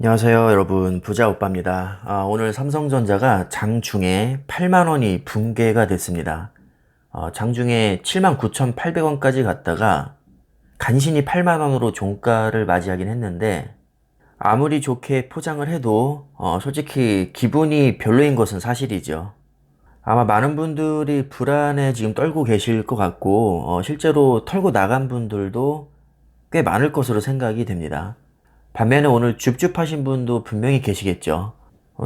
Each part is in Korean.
안녕하세요 여러분, 부자오빠입니다. 오늘 삼성전자가 장중에 8만원이 붕괴가 됐습니다. 장중에 79,800원까지 갔다가 간신히 8만원으로 종가를 맞이하긴 했는데, 아무리 좋게 포장을 해도 솔직히 기분이 별로인 것은 사실이죠. 아마 많은 분들이 불안에 지금 떨고 계실 것 같고, 실제로 털고 나간 분들도 꽤 많을 것으로 생각이 됩니다. 반면에 오늘 줍줍하신 분도 분명히 계시겠죠.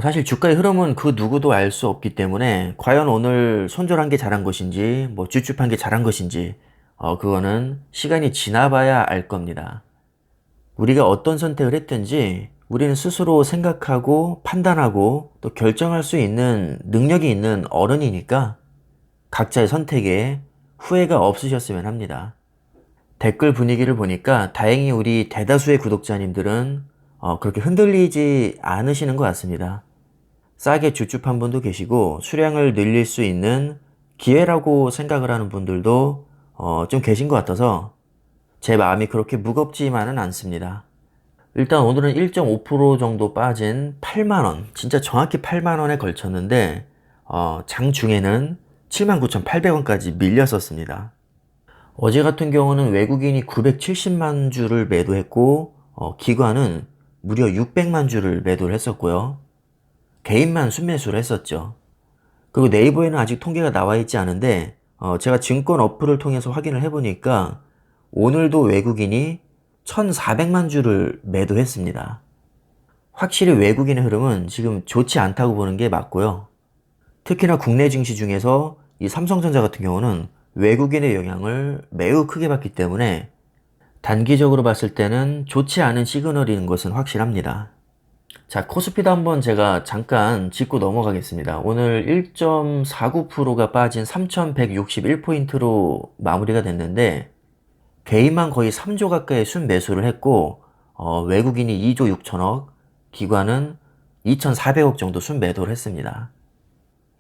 사실 주가의 흐름은 그 누구도 알 수 없기 때문에 과연 오늘 손절한 게 잘한 것인지 뭐 줍줍한 게 잘한 것인지 그거는 시간이 지나봐야 알 겁니다. 우리가 어떤 선택을 했든지 우리는 스스로 생각하고 판단하고 또 결정할 수 있는 능력이 있는 어른이니까 각자의 선택에 후회가 없으셨으면 합니다. 댓글 분위기를 보니까 다행히 우리 대다수의 구독자님들은 그렇게 흔들리지 않으시는 것 같습니다. 싸게 주줍한 분도 계시고 수량을 늘릴 수 있는 기회라고 생각을 하는 분들도 좀 계신 것 같아서 제 마음이 그렇게 무겁지만은 않습니다. 일단 오늘은 1.5% 정도 빠진 8만원, 진짜 정확히 8만원에 걸쳤는데 장중에는 79,800원까지 밀렸었습니다. 어제 같은 경우는 외국인이 970만 주를 매도했고 기관은 무려 600만 주를 매도를 했었고요. 개인만 순매수를 했었죠. 그리고 네이버에는 아직 통계가 나와 있지 않은데 제가 증권 어플을 통해서 확인을 해보니까 오늘도 외국인이 1400만 주를 매도했습니다. 확실히 외국인의 흐름은 지금 좋지 않다고 보는 게 맞고요. 특히나 국내 증시 중에서 이 삼성전자 같은 경우는 외국인의 영향을 매우 크게 받기 때문에 단기적으로 봤을 때는 좋지 않은 시그널인 것은 확실합니다. 자, 코스피도 한번 제가 잠깐 짚고 넘어가겠습니다. 오늘 1.49%가 빠진 3161포인트로 마무리가 됐는데, 개인만 거의 3조 가까이 순매수를 했고 외국인이 2조 6천억, 기관은 2,400억 정도 순매도를 했습니다.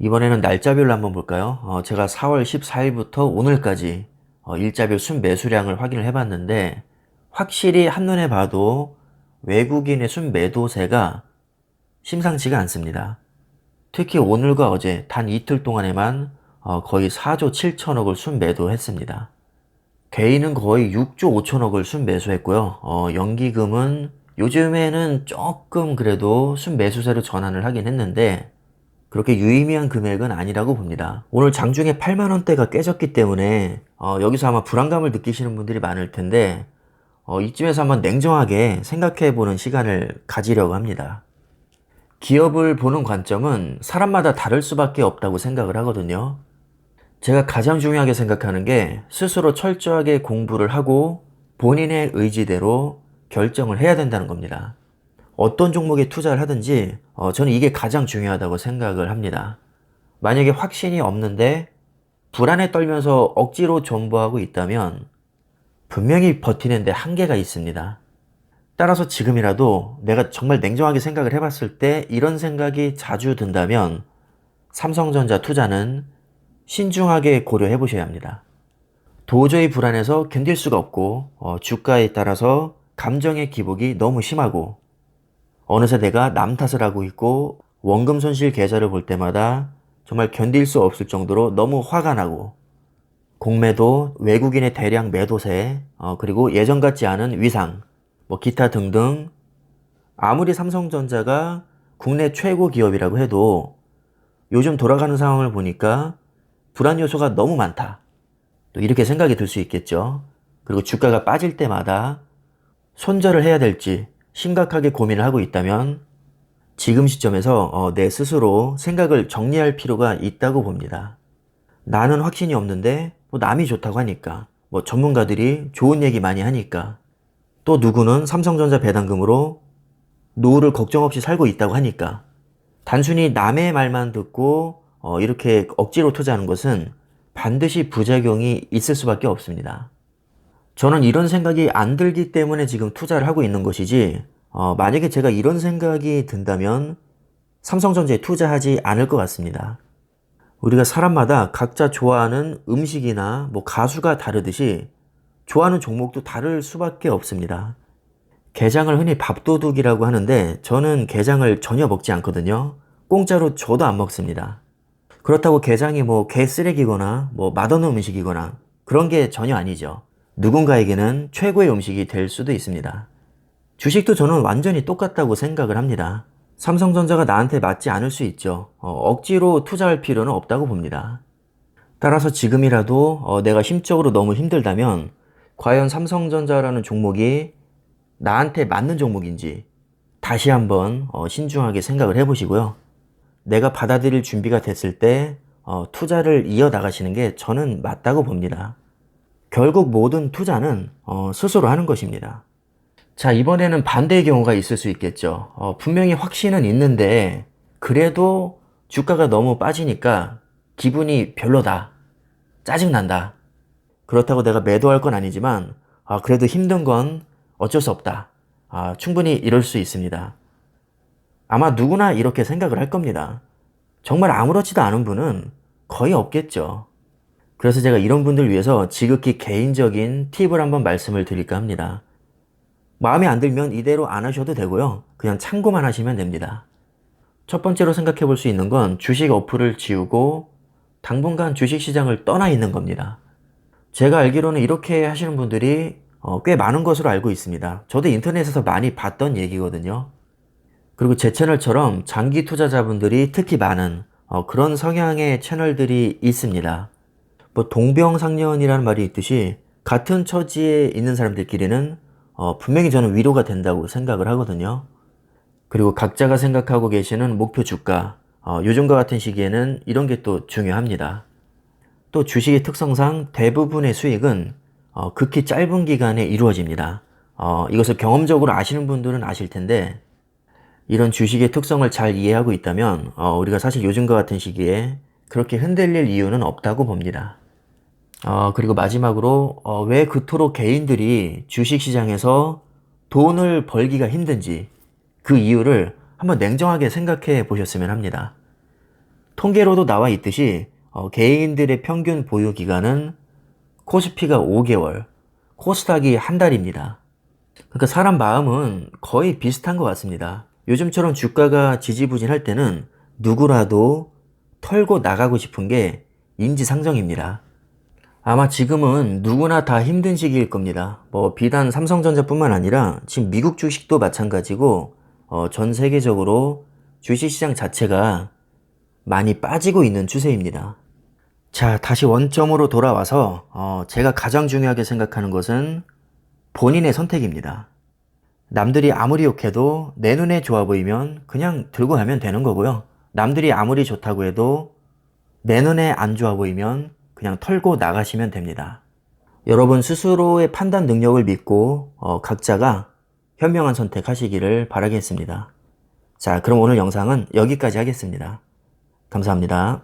이번에는 날짜별로 한번 볼까요? 제가 4월 14일부터 오늘까지 일자별 순매수량을 확인을 해봤는데, 확실히 한눈에 봐도 외국인의 순매도세가 심상치가 않습니다. 특히 오늘과 어제 단 이틀 동안에만 거의 4조 7천억을 순매도했습니다. 개인은 거의 6조 5천억을 순매수했고요. 연기금은 요즘에는 조금 그래도 순매수세로 전환을 하긴 했는데 그렇게 유의미한 금액은 아니라고 봅니다. 오늘 장중에 8만원대가 깨졌기 때문에 여기서 아마 불안감을 느끼시는 분들이 많을 텐데 이쯤에서 한번 냉정하게 생각해보는 시간을 가지려고 합니다. 기업을 보는 관점은 사람마다 다를 수밖에 없다고 생각을 하거든요. 제가 가장 중요하게 생각하는 게 스스로 철저하게 공부를 하고 본인의 의지대로 결정을 해야 된다는 겁니다. 어떤 종목에 투자를 하든지 저는 이게 가장 중요하다고 생각을 합니다. 만약에 확신이 없는데 불안에 떨면서 억지로 존버하고 있다면 분명히 버티는데 한계가 있습니다. 따라서 지금이라도 내가 정말 냉정하게 생각을 해봤을 때 이런 생각이 자주 든다면 삼성전자 투자는 신중하게 고려해 보셔야 합니다. 도저히 불안해서 견딜 수가 없고 주가에 따라서 감정의 기복이 너무 심하고 어느새 내가 남 탓을 하고 있고 원금 손실 계좌를 볼 때마다 정말 견딜 수 없을 정도로 너무 화가 나고 공매도, 외국인의 대량 매도세, 그리고 예전 같지 않은 위상, 뭐 기타 등등 아무리 삼성전자가 국내 최고 기업이라고 해도 요즘 돌아가는 상황을 보니까 불안 요소가 너무 많다. 또 이렇게 생각이 들 수 있겠죠. 그리고 주가가 빠질 때마다 손절을 해야 될지 심각하게 고민을 하고 있다면 지금 시점에서 내 스스로 생각을 정리할 필요가 있다고 봅니다. 나는 확신이 없는데 뭐 남이 좋다고 하니까, 뭐 전문가들이 좋은 얘기 많이 하니까, 또 누구는 삼성전자 배당금으로 노후를 걱정 없이 살고 있다고 하니까 단순히 남의 말만 듣고 이렇게 억지로 투자하는 것은 반드시 부작용이 있을 수밖에 없습니다. 저는 이런 생각이 안 들기 때문에 지금 투자를 하고 있는 것이지 만약에 제가 이런 생각이 든다면 삼성전자에 투자하지 않을 것 같습니다. 우리가 사람마다 각자 좋아하는 음식이나 뭐 가수가 다르듯이 좋아하는 종목도 다를 수밖에 없습니다. 게장을 흔히 밥도둑이라고 하는데 저는 게장을 전혀 먹지 않거든요. 공짜로 줘도 안 먹습니다. 그렇다고 게장이 뭐 개쓰레기거나 뭐 맛없는 음식이거나 그런 게 전혀 아니죠. 누군가에게는 최고의 음식이 될 수도 있습니다. 주식도 저는 완전히 똑같다고 생각을 합니다. 삼성전자가 나한테 맞지 않을 수 있죠. 억지로 투자할 필요는 없다고 봅니다. 따라서 지금이라도 내가 심적으로 너무 힘들다면 과연 삼성전자라는 종목이 나한테 맞는 종목인지 다시 한번 신중하게 생각을 해보시고요. 내가 받아들일 준비가 됐을 때 투자를 이어나가시는 게 저는 맞다고 봅니다. 결국 모든 투자는 스스로 하는 것입니다. 자, 이번에는 반대의 경우가 있을 수 있겠죠. 분명히 확신은 있는데 그래도 주가가 너무 빠지니까 기분이 별로다. 짜증난다. 그렇다고 내가 매도할 건 아니지만 그래도 힘든 건 어쩔 수 없다. 충분히 이럴 수 있습니다. 아마 누구나 이렇게 생각을 할 겁니다. 정말 아무렇지도 않은 분은 거의 없겠죠. 그래서 제가 이런 분들 위해서 지극히 개인적인 팁을 한번 말씀을 드릴까 합니다. 마음에 안 들면 이대로 안 하셔도 되고요. 그냥 참고만 하시면 됩니다. 첫 번째로 생각해 볼 수 있는 건 주식 어플을 지우고 당분간 주식시장을 떠나 있는 겁니다. 제가 알기로는 이렇게 하시는 분들이 꽤 많은 것으로 알고 있습니다. 저도 인터넷에서 많이 봤던 얘기거든요. 그리고 제 채널처럼 장기 투자자분들이 특히 많은 그런 성향의 채널들이 있습니다. 뭐 동병상련이라는 말이 있듯이 같은 처지에 있는 사람들끼리는 분명히 저는 위로가 된다고 생각을 하거든요. 그리고 각자가 생각하고 계시는 목표 주가, 요즘과 같은 시기에는 이런 게 또 중요합니다. 또 주식의 특성상 대부분의 수익은 극히 짧은 기간에 이루어집니다. 이것을 경험적으로 아시는 분들은 아실 텐데 이런 주식의 특성을 잘 이해하고 있다면 우리가 사실 요즘과 같은 시기에 그렇게 흔들릴 이유는 없다고 봅니다. 그리고 마지막으로 왜 그토록 개인들이 주식시장에서 돈을 벌기가 힘든지 그 이유를 한번 냉정하게 생각해 보셨으면 합니다. 통계로도 나와 있듯이 개인들의 평균 보유 기간은 코스피가 5개월, 코스닥이 한 달입니다. 그러니까 사람 마음은 거의 비슷한 것 같습니다. 요즘처럼 주가가 지지부진할 때는 누구라도 털고 나가고 싶은 게 인지상정입니다. 아마 지금은 누구나 다 힘든 시기일 겁니다. 뭐 비단 삼성전자뿐만 아니라 지금 미국 주식도 마찬가지고 전 세계적으로 주식시장 자체가 많이 빠지고 있는 추세입니다. 자, 다시 원점으로 돌아와서 제가 가장 중요하게 생각하는 것은 본인의 선택입니다. 남들이 아무리 욕해도 내 눈에 좋아 보이면 그냥 들고 가면 되는 거고요. 남들이 아무리 좋다고 해도 내 눈에 안 좋아 보이면 그냥 털고 나가시면 됩니다. 여러분 스스로의 판단 능력을 믿고 각자가 현명한 선택하시기를 바라겠습니다. 자, 그럼 오늘 영상은 여기까지 하겠습니다. 감사합니다.